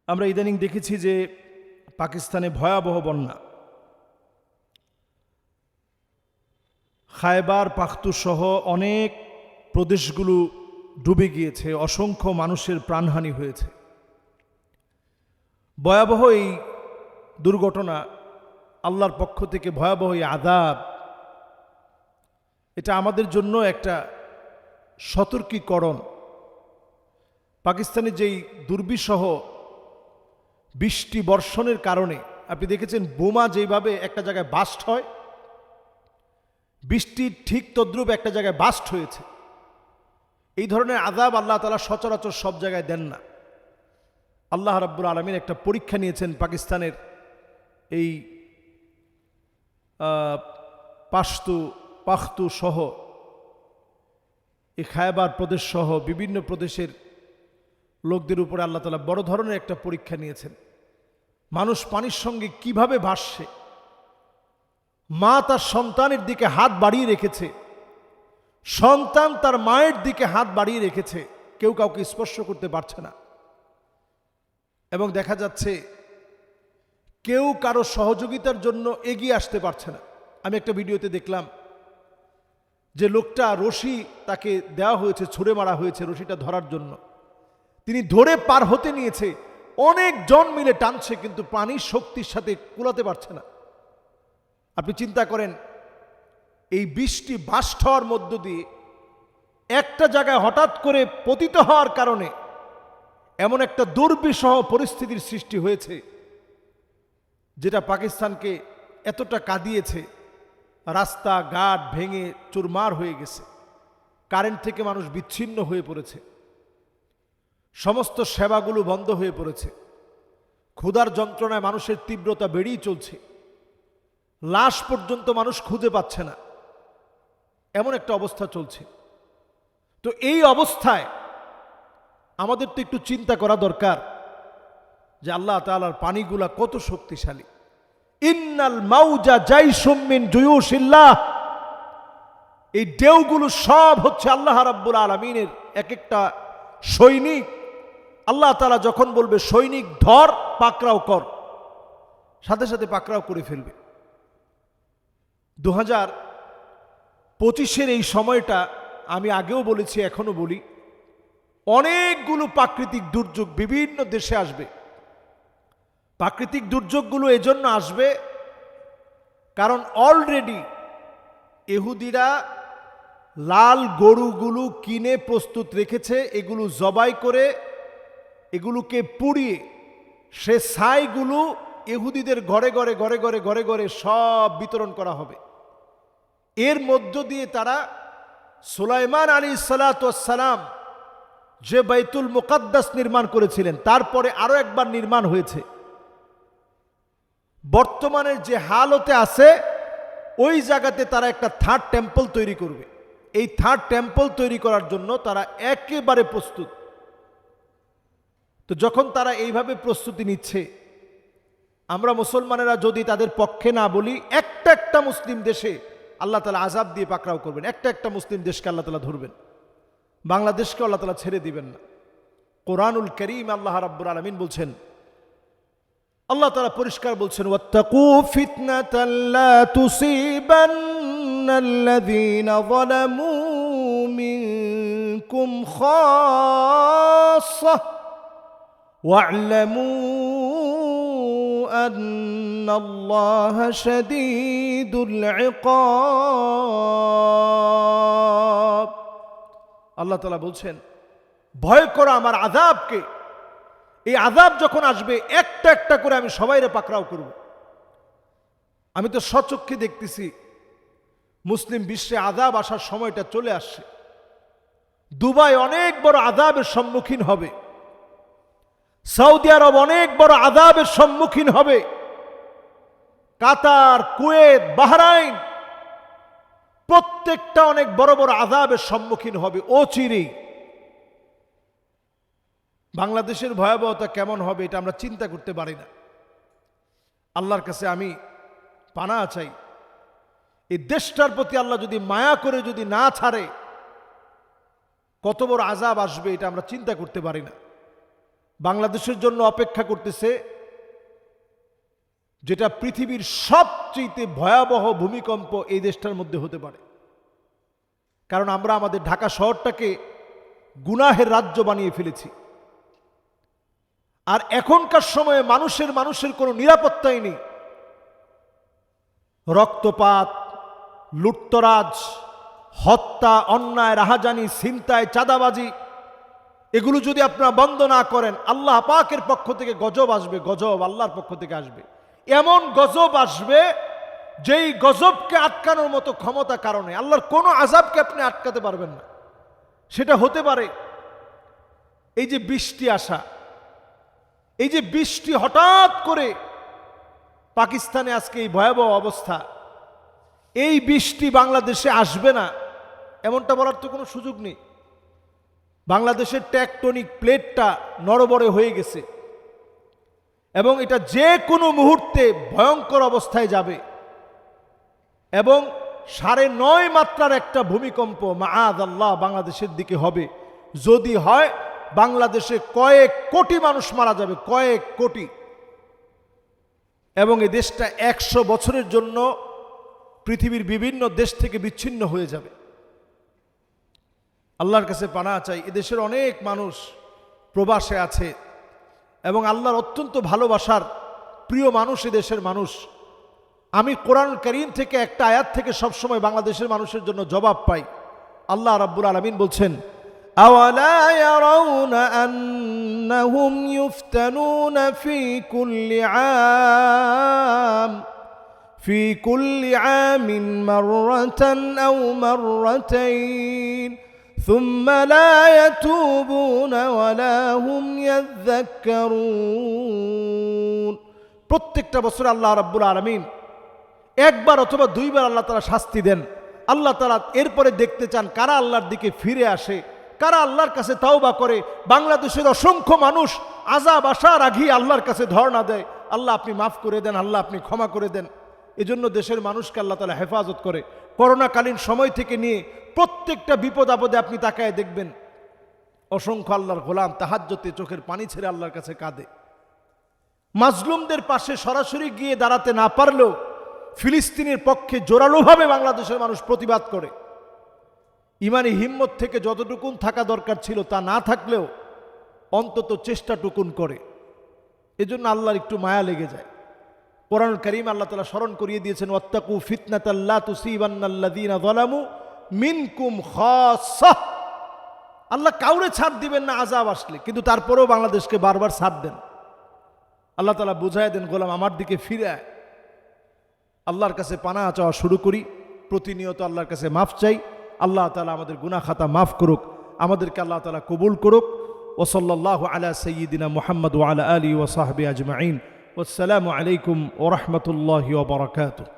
আমরা ইদানিং দেখেছি যে পাকিস্তানে ভয়াবহ বন্যা, খায়বার পাখতুসহ অনেক প্রদেশগুলো ডুবে গিয়েছে, অসংখ্য মানুষের প্রাণহানি হয়েছে। ভয়াবহ এই দুর্ঘটনা, আল্লাহর পক্ষ থেকে ভয়াবহ এই আযাব, এটা আমাদের জন্য একটা সতর্কীকরণ। পাকিস্তানে যেই দুর্বিষহ বৃষ্টি বর্ষণের কারণে আপনি দেখেছেন বোমা যেইভাবে একটা জায়গায় বাস্ট হয়, বৃষ্টির ঠিক তদ্রূপ একটা জায়গায় বাস্ট হয়েছে। এই ধরনের আযাব আল্লাহ তাআলা সচরাচর সব জায়গায় দেন না। আল্লাহ রাব্বুল আলামিন একটা পরীক্ষা নিয়েছেন পাকিস্তানের এই পাখতু সহ এই খায়বার প্রদেশ সহ বিভিন্ন প্রদেশের লোকদের উপরে আল্লাহ তাআলা বড় ধরনের একটা পরীক্ষা নিয়েছেন। মানুষ পানির সঙ্গে কিভাবে ভাসছে, মা তার সন্তানের দিকে হাত বাড়িয়ে রেখেছে, সন্তান তার মায়ের দিকে হাত বাড়িয়ে রেখেছে, কেউ কাউকে স্পর্শ করতে পারছে না। এবং দেখা যাচ্ছে কেউ কারো সহযোগিতার জন্য এগিয়ে আসতে পারছে না। আমি একটা ভিডিওতে দেখলাম যে লোকটা রশি তাকে দেওয়া হয়েছে, ছুঁড়ে মারা হয়েছে রশিটা ধরার জন্য, তিনি ধরে পার হতে নিয়েছে, অনেক জন মিলে টানছে, কিন্তু পানির শক্তির সাথে কুলাতে পারছে না। আপনি চিন্তা করেন, এই বৃষ্টি বাস্ট হওয়ার মধ্য দিয়ে একটা জায়গায় হঠাৎ করে পতিত হওয়ার কারণে এমন একটা দুর্বিষহ পরিস্থিতির সৃষ্টি হয়েছে যেটা পাকিস্তানকে এতটা কাঁদিয়েছে। রাস্তাঘাট ভেঙে চুরমার হয়ে গেছে, কারেন্ট থেকে মানুষ বিচ্ছিন্ন হয়ে পড়েছে, সমস্ত সেবাগুলো বন্ধ হয়ে পড়েছে, ক্ষুধার যন্ত্রণায় মানুষের তীব্রতা বেড়েই চলছে, লাশ পর্যন্ত মানুষ খুঁজে পাচ্ছে না, এমন একটা অবস্থা চলছে। তো এই অবস্থায় আমাদের তো একটু চিন্তা করা দরকার যে আল্লাহ তাআলার পানিগুলা কত শক্তিশালী। ইন্নাল মাউজা জাইশুম মিন জুয়ুশিল্লাহ, এই ঢেউগুলো সব হচ্ছে আল্লাহ রাব্বুল আলামিনের এক একটা সৈনিক। আল্লাহ তাআলা যখন বলবে সৈনিক ধর, পাকড়াও কর, সাথে সাথে পাকড়াও করে ফেলবে। 2025-এর এই সময়টা আমি আগেও বলেছি, এখনো বলি, অনেকগুলো প্রাকৃতিক দুর্যোগ বিভিন্ন দেশে আসবে। প্রাকৃতিক দুর্যোগগুলো এজন্য আসবে কারণ অলরেডি ইহুদিরা লাল গরুগুলো কিনে প্রস্তুত রেখেছে, এগুলো জবাই করে এগুলোকে পুড়িয়ে সে ছাইগুলো ইহুদিদের ঘরে ঘরে ঘরে ঘরে ঘরে ঘরে সব বিতরণ করা হবে। এর মধ্য দিয়ে তারা সুলাইমান আলাইহিসসালাতু ওয়াসসালাম যে বাইতুল মুকাদ্দাস নির্মাণ করেছিলেন, তারপরে আরো একবার নির্মাণ হয়েছে, বর্তমানের যে হালতে আছে ওই জায়গাতে তারা একটা থার্ড টেম্পল তৈরি করবে। এই থার্ড টেম্পল তৈরি করার জন্য তারা একেবারে প্রস্তুত। তো যখন তারা এইভাবে প্রস্তুতি নিচ্ছে, আমরা মুসলমানেরা যদি তাদের পক্ষে না বলি, একটা একটা মুসলিম দেশে আল্লাহ তাআলা আযাব দিয়ে পাকড়াও করবেন, একটা একটা মুসলিম দেশকে আল্লাহ তাআলা ধরবেন, বাংলাদেশকে আল্লাহ তাআলা ছেড়ে দিবেন না। কোরআনুল কারীম আল্লাহ রাব্বুল আলামিন বলছেন, আল্লাহ তাআলা পরিষ্কার বলছেন, ওয়াত্তাকু ফিতনাতাল লা তুসিবান্নাল্লাযীনা যালামু মিনকুম খাসসাহ ওয়া'লামু আন্নাল্লাহা শাদীদুল ইকাব। আল্লাহ তাআলা বলছেন, ভয় করো আমার আযাবকে। এই আযাব যখন আসবে একটা একটা করে আমি সবাইরে পাকড়াও করব। আমি তো স্বচক্ষে দেখতেছি মুসলিম বিশ্বে আযাব আসার সময়টা চলে আসছে। দুবাই অনেক বড় আযাবের সম্মুখীন হবে, সৌদি আরব অনেক বড় আযাবের সম্মুখীন হবে, কাতার, কুয়েত, বাহরাইন প্রত্যেকটা অনেক বড় বড় আযাবের সম্মুখীন হবে অচিরেই। বাংলাদেশের ভয়াবহতা কেমন হবে এটা আমরা চিন্তা করতে পারি না। আল্লাহর কাছে আমি পানাহ চাই, এই দেশটার প্রতি আল্লাহ যদি মায়া করে যদি না ছাড়ে, কত বড় আযাব আসবে এটা আমরা চিন্তা করতে পারি না। বাংলাদেশের জন্য অপেক্ষা করতেছে, যেটা পৃথিবীর সবচেয়ে ভয়াবহ ভূমিকম্প এই দেশটার মধ্যে হতে পারে। কারণ আমরা আমাদের ঢাকা শহরটাকে গুনাহের রাজ্য বানিয়ে ফেলেছি। আর এখনকার সময়ে মানুষের কোনো নিরাপত্তাই নেই। রক্তপাত, লুটতরাজ, হত্যা, অন্যায়, রাহাজানি, ছিনতাই, চাঁদাবাজি, এগুলো যদি আপনারা বন্ধ না করেন, আল্লাহ পাকের পক্ষ থেকে গজব আসবে। গজব আল্লাহর পক্ষ থেকে আসবে। এমন গজব আসবে যেই গজবকে আটকানোর মতো ক্ষমতা কারণে আল্লাহর কোনো আযাবকে আপনি আটকাতে পারবেন না। সেটা হতে পারে এই যে বৃষ্টি আসা, এই যে বৃষ্টি হঠাৎ করে পাকিস্তানে আজকে এই ভয়াবহ অবস্থা, এই বৃষ্টি বাংলাদেশে আসবে না এমনটা বলার তো কোনো সুযোগ নেই। বাংলাদেশের টেকটনিক প্লেটটা নড়বড়ে হয়ে গেছে এবং এটা যে কোনো মুহূর্তে ভয়ঙ্কর অবস্থায় যাবে এবং 9.5 মাত্রার একটা ভূমিকম্প মাআযাল্লাহ বাংলাদেশের দিকে হবে। যদি হয়, বাংলাদেশে কয়েক কোটি মানুষ মারা যাবে, কয়েক কোটি। এবং এই দেশটা 100 বছরের জন্য পৃথিবীর বিভিন্ন দেশ থেকে বিচ্ছিন্ন হয়ে যাবে। আল্লাহর কাছে পানাহ চাই। এদেশের অনেক মানুষ প্রবাসে আছে এবং আল্লাহর অত্যন্ত ভালোবাসার প্রিয় মানুষ এদেশের মানুষ। আমি কোরআন কারীম থেকে একটা আয়াত থেকে সবসময় বাংলাদেশের মানুষের জন্য জবাব পাই। আল্লাহ রাব্বুল আলামিন বলছেন, আওয়ালা ইয়ারাউনা আন্নাহুম ইফতানুনা ফি কুল্লি আমিন মাররাতান আও মাররাতাইন সুম্মা লা ইয়াতুবুনা ওয়ালা হুম ইয়াযাক্কারুন। প্রত্যেকটা বছর আল্লাহ রাব্বুল আলামিন একবার অথবা দুইবার আল্লাহ তাআলা শাস্তি দেন। আল্লাহ তাআলা এরপরে দেখতে চান কারা আল্লাহর দিকে ফিরে আসে, কারা আল্লাহর কাছে তাওবা করে। বাংলাদেশের অসংখ্য মানুষ আযাব আসার আগেই আল্লাহর কাছে ধর্ণা দেয়, আল্লাহ আপনি মাফ করে দেন, আল্লাহ আপনি ক্ষমা করে দেন। এজন্য দেশের মানুষকে আল্লাহ তাআলা হেফাজত করে। করোনাকালীন সময় থেকে নিয়ে প্রত্যেকটা বিপদ আপদে আপনি তাকায় দেখবেন অসংখ্য আল্লাহর গোলাম তাহাজ্জুদে চোখের পানি ছেড়ে আল্লাহর কাছে কাঁদে। মাজলুমদের পাশে সরাসরি গিয়ে দাঁড়াতে না পারলেও ফিলিস্তিনের পক্ষে জোরালোভাবে বাংলাদেশের মানুষ প্রতিবাদ করে। ইমানি হিম্মত থেকে যতটুকুন থাকা দরকার ছিল তা না থাকলেও অন্তত চেষ্টাটুকুন করে। এজন্য আল্লাহর একটু মায়া লেগে যায়। কোরআনুল কারীম আল্লাহ তাআলা স্মরণ করিয়ে দিয়েছেন, ওয়াত্তাকু ফিতনাতাল লা তুসিবান্নাল্লাযীনা যালামু মিনকুম খাসসাহ। আল্লাহ কাউরে ছাড় দিবেন না আযাব আসলে, কিন্তু তারপরেও বাংলাদেশকে বারবার ছাড় দেন। আল্লাহ তাআলা বুঝায় দেন, গোলাম আমার দিকে ফিরে আয়। আল্লাহর কাছে পানাহ চাওয়া শুরু করি, প্রতিনিয়ত আল্লাহর কাছে মাফ চাই। আল্লাহ তাআলা আমাদের গুনাহ খাতা মাফ করুক, আমাদেরকে আল্লাহ তাআলা কবুল করুক। ওয়া সাল্লাল্লাহু আলা সাইয়্যিদিনা মুহাম্মদ ওয়া আলা আলিহি ওয়া সাহবিহি আজমাইন। ওয়াসসালামু আলাইকুম ওয়া রাহমাতুল্লাহি ওয়া বারাকাতুহু।